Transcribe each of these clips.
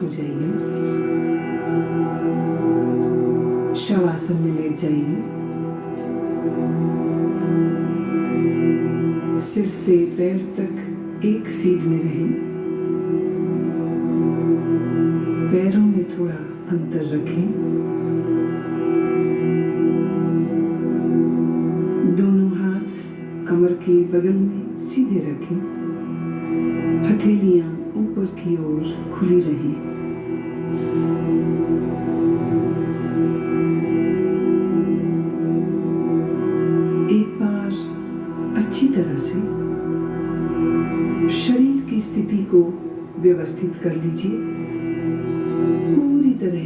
हो जाइए। शवासन में लेट जाइए। सिर से पैर तक एक सीध में रहें। पैरों में थोड़ा अंतर रखें। दोनों हाथ कमर के बगल में सीधे रखें। हथेलियां ऊपर की ओर खुली रहें। एक बार अच्छी तरह से शरीर की स्थिति को व्यवस्थित कर लीजिए। पूरी तरह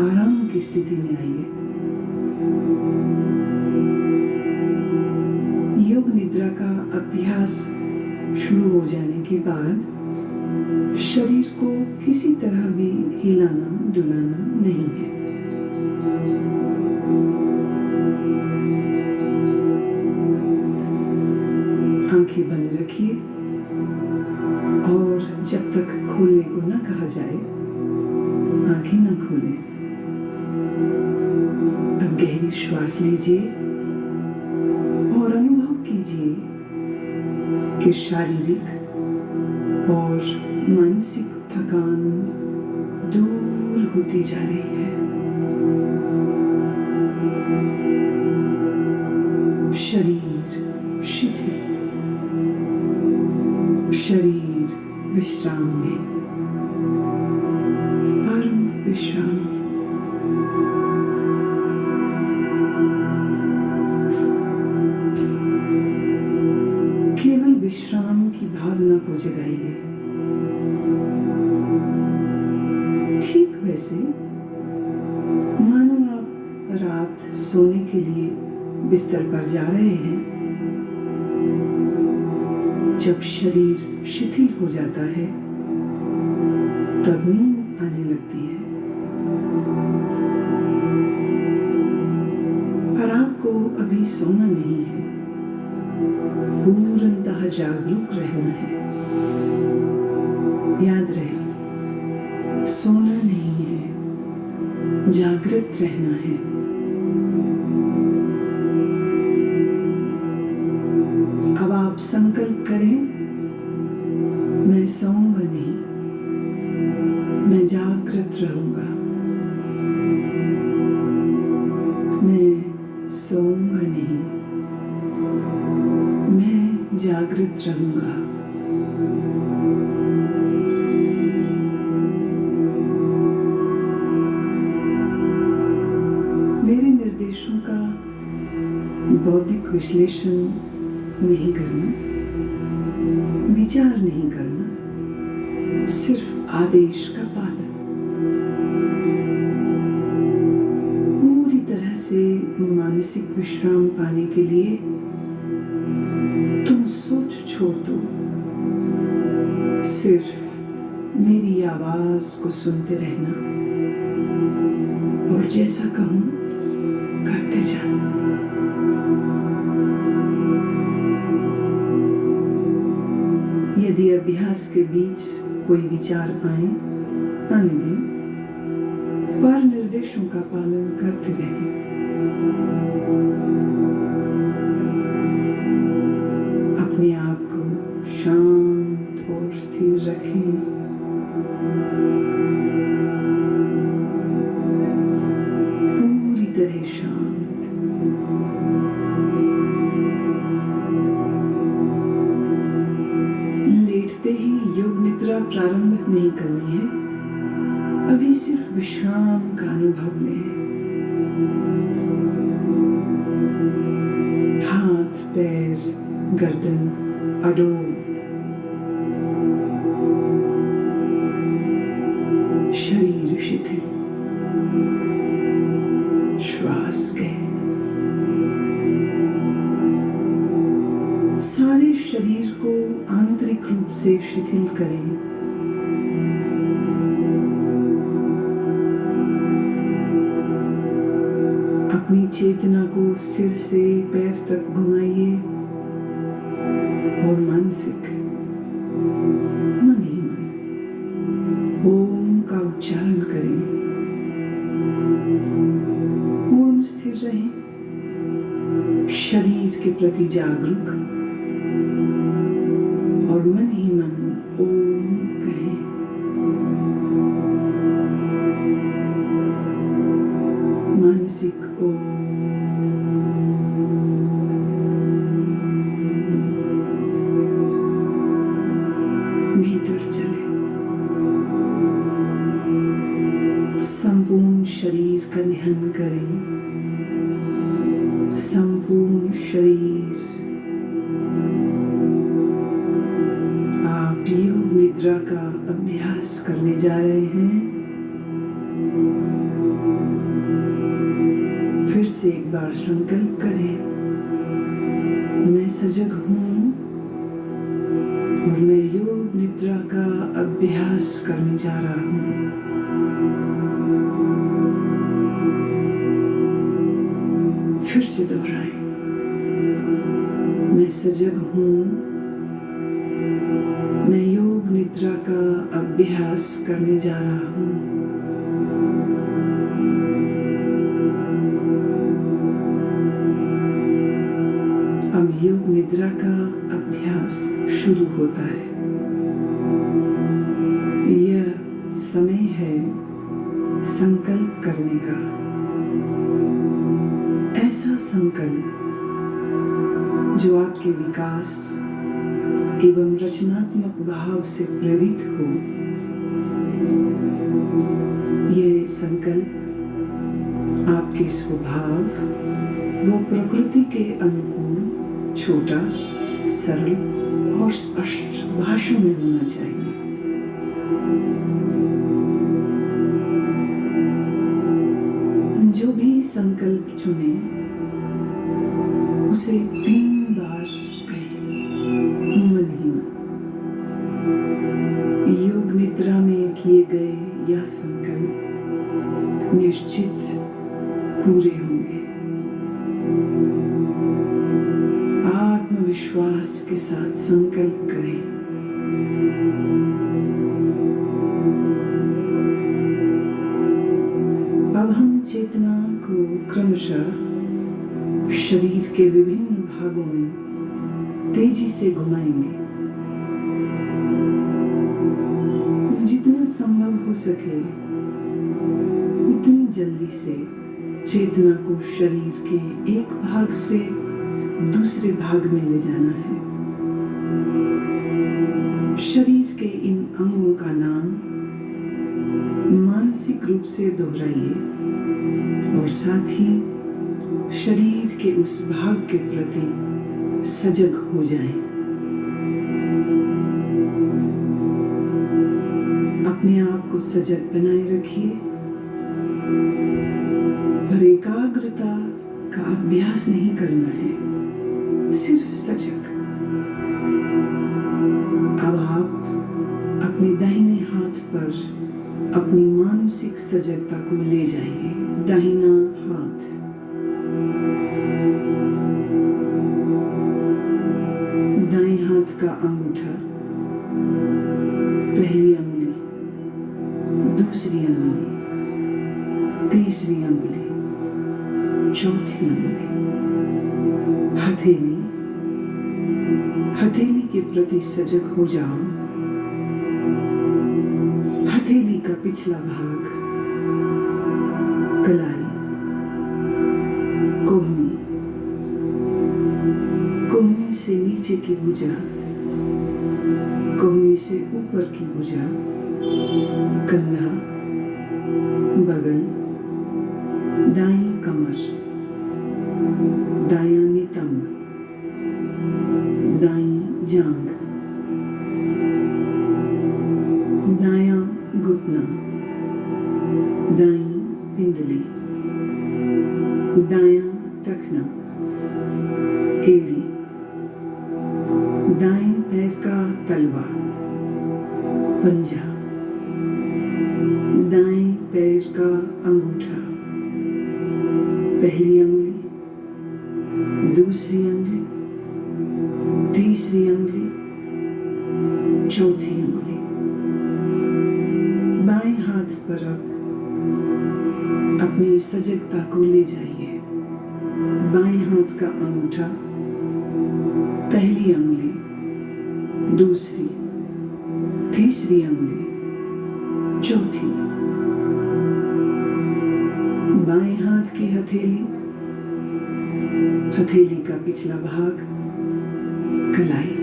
आराम की स्थिति में आइए। योग निद्रा का अभ्यास शुरू हो जाने के बाद शरीर को किसी तरह भी हिलाना डुलाना नहीं है। आंखें बंद रखिए और जब तक खोलने को न कहा जाए आंखें न खोलें। अब गहरी श्वास लीजिए और अनुभव कीजिए कि शारीरिक और मानसिक थकान दूर होती जा रही है। शरीर शिथिल, शरीर विश्राम में, परम विश्राम। केवल विश्राम की भावना को जगाइए। ठीक वैसे मानो आप रात सोने के लिए बिस्तर पर जा रहे हैं। जब शरीर शिथिल हो जाता है तब नींद आने लगती है। पर आपको अभी सोना नहीं है, पूर्णतः जागरूक रहना है। याद रहे, सोना नहीं है, जागृत रहना है। अब आप संकल्प करें, मैं सोऊंगा नहीं, मैं जागृत रहूंगा। मैं सोऊंगा नहीं, मैं जागृत रहूंगा। मेरे निर्देशों का बौद्धिक विश्लेषण नहीं करना, विचार नहीं करना, सिर्फ आदेश का पालन। पूरी तरह से मानसिक विश्राम पाने के लिए तुम सोच छोड़ दो। सिर्फ मेरी आवाज को सुनते रहना और जैसा कहूं करते जाओ। यदि अभ्यास के बीच कोई विचार आए, आने दें, पर निर्देशों का पालन करते रहें। अपने आप को शांत और स्थिर रखें। पूरी तरह शांत। ही योग निद्रा प्रारंभ नहीं करनी है, अभी सिर्फ विश्राम का अनुभव लें। हाथ पैर गर्दन अडोल, शरीर शिथिल, श्वास गहन। सारे शरीर को आंतरिक रूप से शिथिल करें। अपनी चेतना को सिर से पैर तक घुमाइए और मानसिक मन ही मन ओम रहें, शरीर के प्रति जागरूक और मन ही मन ओम कहें। मानसिक ओम, भीतर चले, संपूर्ण शरीर का ध्यान करें। संपूर्ण शरीर, आप योग निद्रा का अभ्यास करने जा रहे हैं। फिर से एक बार संकल्प करें, मैं सजग हूँ और मैं योग निद्रा का अभ्यास करने जा रहा हूँ। फिर से दोहराएं, मैं सजग हूँ, मैं योग निद्रा का अभ्यास करने जा रहा हूँ। अब योग निद्रा का अभ्यास शुरू होता है। यह समय है संकल्प करने का, ऐसा संकल्प जो आपके विकास एवं रचनात्मक भाव से प्रेरित हो। ये संकल्प आपके स्वभाव व प्रकृति के अनुकूल छोटा, सरल और स्पष्ट भाषा में होना चाहिए। जो भी संकल्प चुने उसे 3 बार कहें, मन ही मन। योग निद्रा में किए गए यह संकल्प निश्चित पूरे होंगे। आत्मविश्वास के साथ संकल्प करें। अब हम चेतना को क्रमशः शरीर के विभिन्न भागों में तेजी से घुमाएंगे। जितना संभव हो सके उतनी जल्दी से चेतना को शरीर के एक भाग से दूसरे भाग में ले जाना है। शरीर के इन अंगों का नाम मानसिक रूप से दोहराइए और साथ ही शरीर के उस भाग के प्रति सजग हो जाएं। अपने आप को सजग बनाए रखिए, पर एकाग्रता का अभ्यास नहीं करना है, सिर्फ सजग। अब आप अपने दाहिने हाथ पर अपनी मानसिक सजगता को ले जाइए। दाहिना हाथ, दाएं हाथ का अंगूठा, पहली अंगुली, दूसरी अंगुली, तीसरी अंगुली, चौथी अंगुली, हथेली। हथेली के प्रति सजग हो जाओ। हथेली का पिछला भाग, कलाई, कोहनी, कोहनी से नीचे की भुजा, कोहनी से ऊपर की भुजा, कंधा, बगल, दाईं कमर, दायां नितंब, दाईं जांघ, दायां घुटना, दाईं पिंडली, दायां टखना, एड़ी, दाएं पैर का तलवा, पंजा, दाएं पैर का अंगूठा, पहली अंगुली, दूसरी अंगुली, तीसरी अंगुली, चौथी अंगुली। बाएं हाथ पर अब अपनी सजगता को ले जाइए। बाएं हाथ का अंगूठा, पहली अंगुली, दूसरी, तीसरी अंगुली, चौथी। बाएं हाथ की हथेली, हथेली का पिछला भाग, कलाई,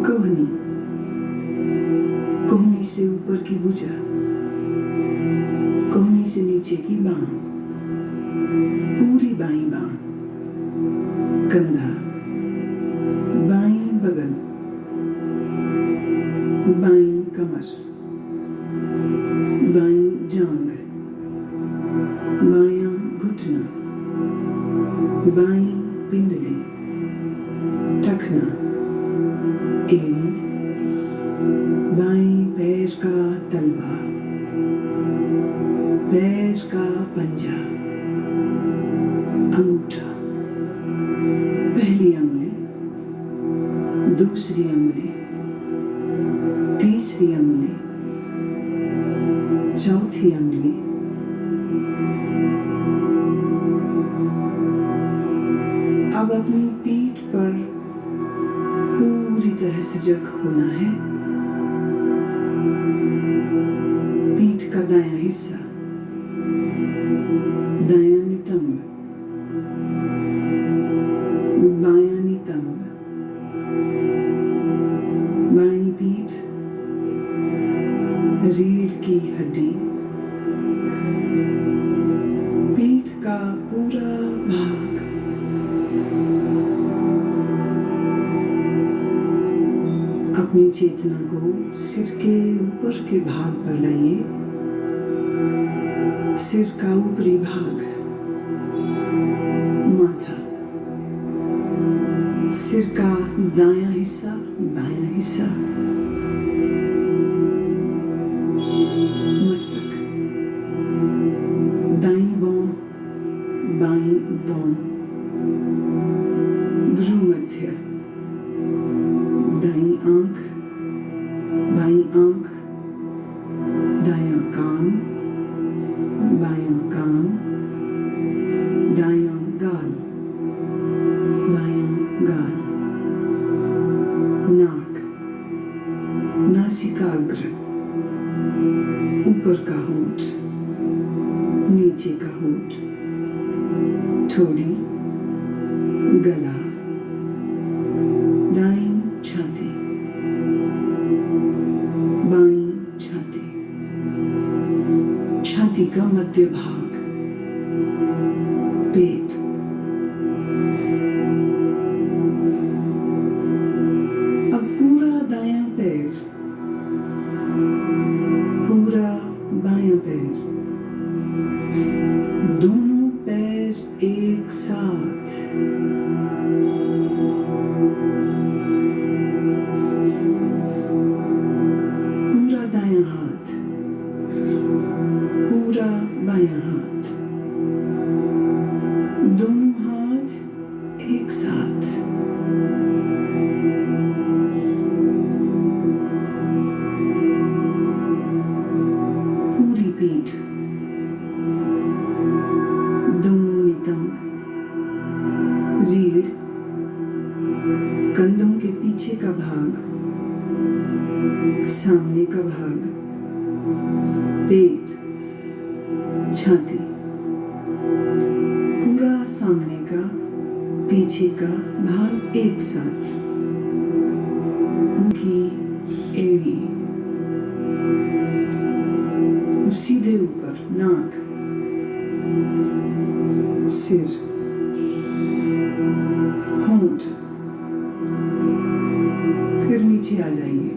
कोहनी, कोहनी से ऊपर की भुजा, कोहनी से नीचे की बांह, पूरी बाईं बांह, कंधा, बाईं बगल, बाईं कमर, बाईं जांघ, बायां घुटना, बाईं पिंडली, टखना, एड़ी, बाईं पैर का तलवा, पैर का पंजा, अंगूठा, पहली अंगुली, दूसरी अंगुली, तीसरी अंगुली, चौथी अंगुली, अब अपनी पीठ पर पूरी तरह सजग होना है। पीठ का दायां हिस्सा, दायां नितंब, बायां नितंब, बाईं पीठ, रीढ़ की हड्डी, पीठ का पूरा भाग, अपनी चेतना को सिर के ऊपर के भाग पर लाइए। सिर का ऊपरी भाग, माथा, सिर का दायां हिस्सा, बायां हिस्सा, मस्तक, दाईं भौं, बाईं भौं, भ्रूमध्य, दाईं आंख, बाईं आंख, दायां कान, बायां कान, दायां गाल, बायां गाल, नाक, नासिकाग्र, ऊपर का होंठ, नीचे का होंठ, ठोड़ी, गला, दाईं छाती, बाईं छाती, छाती का मध्य भाग, पेट, अब पूरा दायां पैर, पूरा बायां पैर, दोनों पैर एक साथ, पूरा दायां हाथ, पूरा बायां हाथ, दोनों हाथ एक साथ, पूरी पीठ, दोनों नितंब, रीढ़, कंधों के पीछे का भाग, सामने का भाग, पेट, छाती, पूरा सामने का, पीछे का भाग एक साथ, मुंह की एड़ी, सीधे ऊपर नाक, सिर, होंठ, फिर नीचे आ जाइए।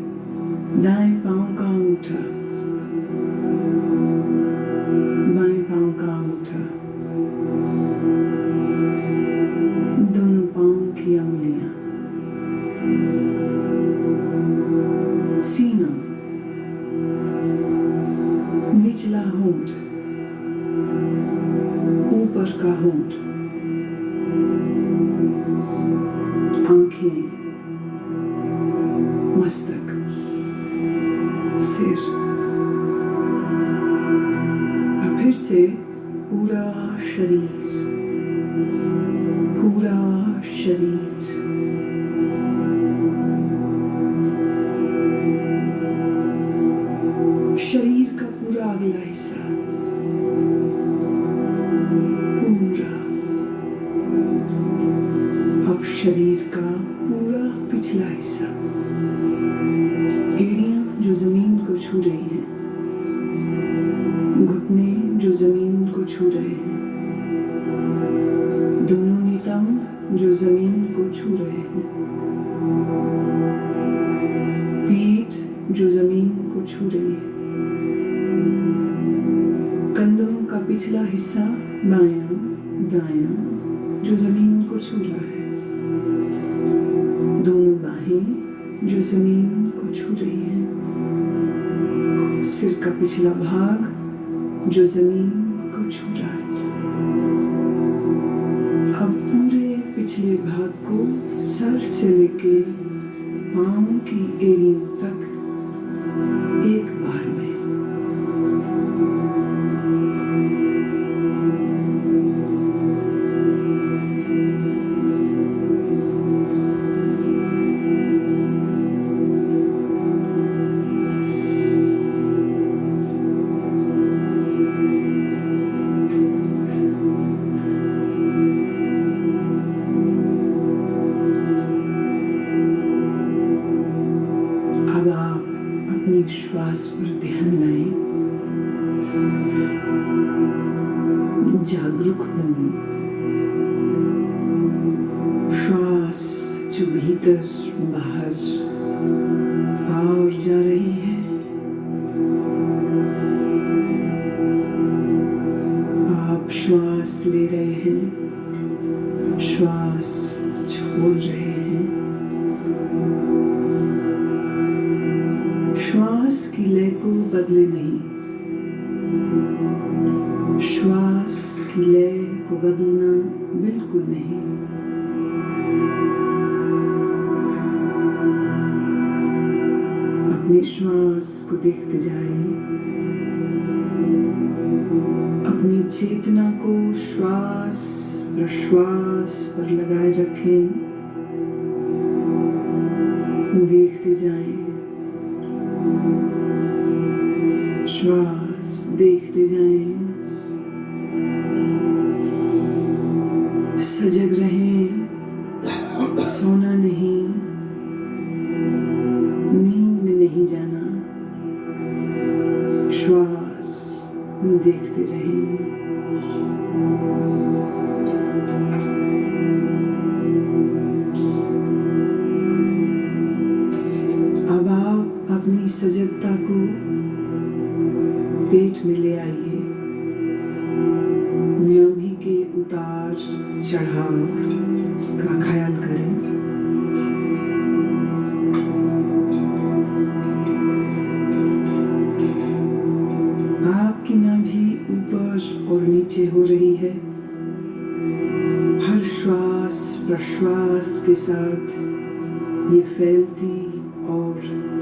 दाएं पांव का अंगूठा, बाएं पांव का अंगूठा, दोनों पांव की अंगुलियां, सीना, निचला होंठ, ऊपर का होंठ, आंखें, मस्तक, सिर, और फिर से पूरा शरीर, पूरा शरीर, शरीर का पूरा अगला हिस्सा, पूरा। अब शरीर का पूरा पिछला हिस्सा, एड़ियां जो जमीन को छू रही हैं, घुटने जो जमीन को छू रहे हैं, दोनों नितंब जो जमीन को छू रहे हैं, पीठ जो जमीन को छू रही है, कंधों का पिछला हिस्सा बायां दायां जो जमीन को छू रहा है, दोनों बाहें जो जमीन को छू रही है, सिर का पिछला भाग जो जमीन को छू रहा है। अब पूरे पिछले भाग को सर से लेके पांव की एड़ियों तक एक बार में। श्वास पर ध्यान लाएं, जागरूक हों। श्वास जो भीतर बाहर और जा रही है, आप श्वास ले रहे हैं, श्वास छोड़ रहे हैं। श्वास की लय को बदले नहीं, श्वास की लय को बदलना बिल्कुल नहीं। अपने श्वास को देखते जाएं, अपनी चेतना को श्वास प्रश्वास पर लगाए रखें, देखते जाएं, श्वास देखते जाएं, सजग रहें, सोना नहीं, नींद में नहीं जाना, श्वास देखते रहें। अब आप अपनी सजगता को पेट में ले आइए, नाभि के उतार चढ़ाव का ख्याल करें। आपकी नाभि ऊपर और नीचे हो रही है, हर श्वास प्रश्वास के साथ ये फैलती और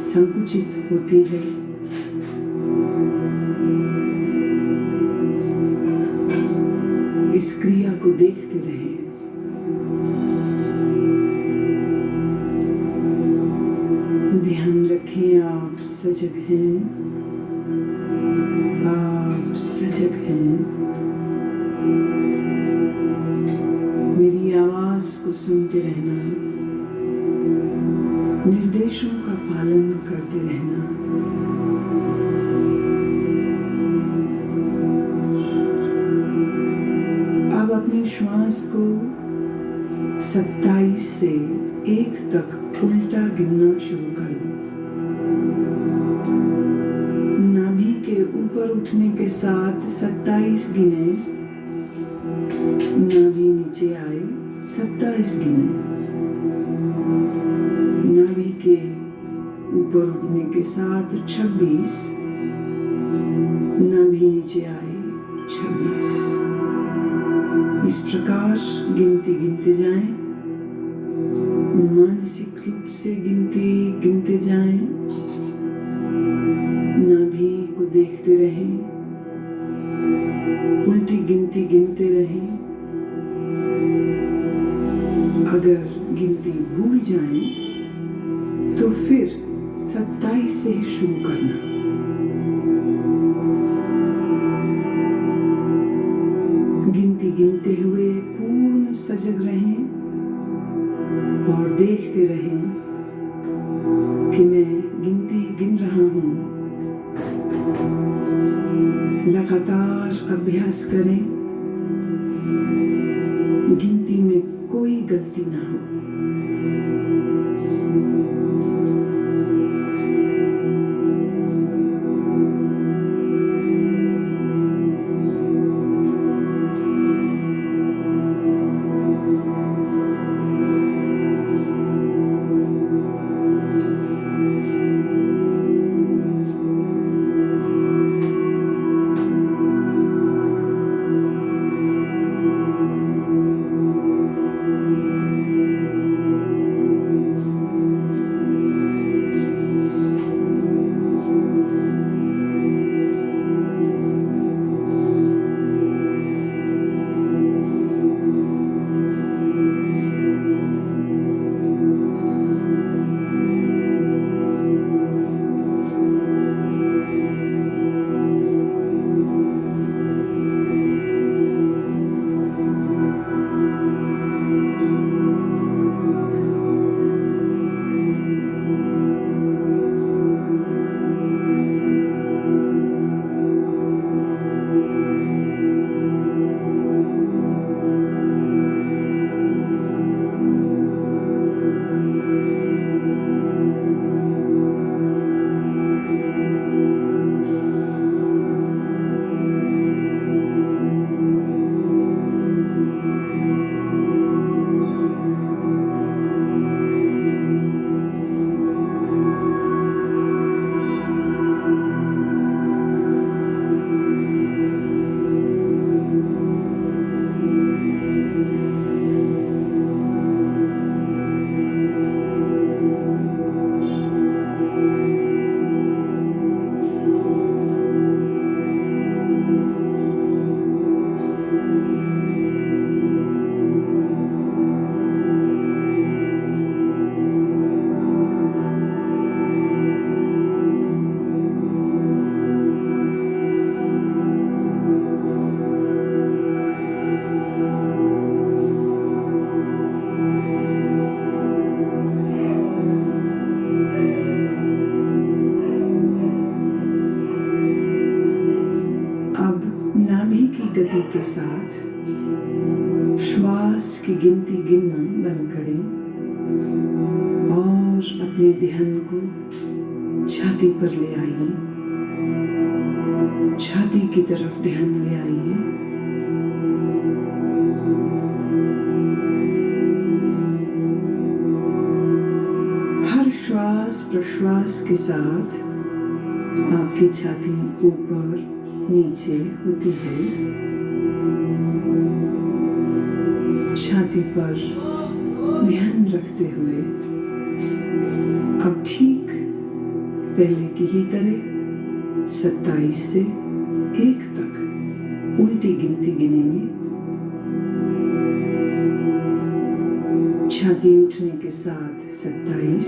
संकुचित होती है। इस क्रिया को देखते रहें। ध्यान रखें, आप सजग हैं, आप सजग हैं। मेरी आवाज को सुनते रहना, निर्देशों का पालन करते रहना। अब अपनी श्वास को 27 से 1 तक उल्टा गिनना शुरू करो। नाभि के ऊपर उठने के साथ 27 गिने, नाभि नीचे आए 27 गिने, नाभि के ऊपर उठने के साथ 26, नाभि नीचे आए 26। इस प्रकार गिनते गिनते जाएं, मानसिक रूप से गिनते जाएं, नाभि को देखते रहें, उल्टी गिनती गिनते रहें। अगर गिनती भूल जाएं तो फिर 27 से शुरू करना। गिनती गिनते हुए पूर्ण सजग रहें और देखते रहें कि मैं गिनती गिन रहा हूँ। लगातार अभ्यास करें, गिनती में कोई गलती ना हो। गति के साथ श्वास की गिनती गिनना बंद करें और अपने ध्यान को छाती पर ले आइए। छाती की तरफ ध्यान ले आइए। हर श्वास प्रश्वास के साथ आपकी छाती ऊपर नीचे होती है। छाती पर ध्यान रखते हुए अब ठीक पहले की ही तरह 27 से 1 तक उल्टी गिनती गिनेंगे। छाती उठने के साथ 27,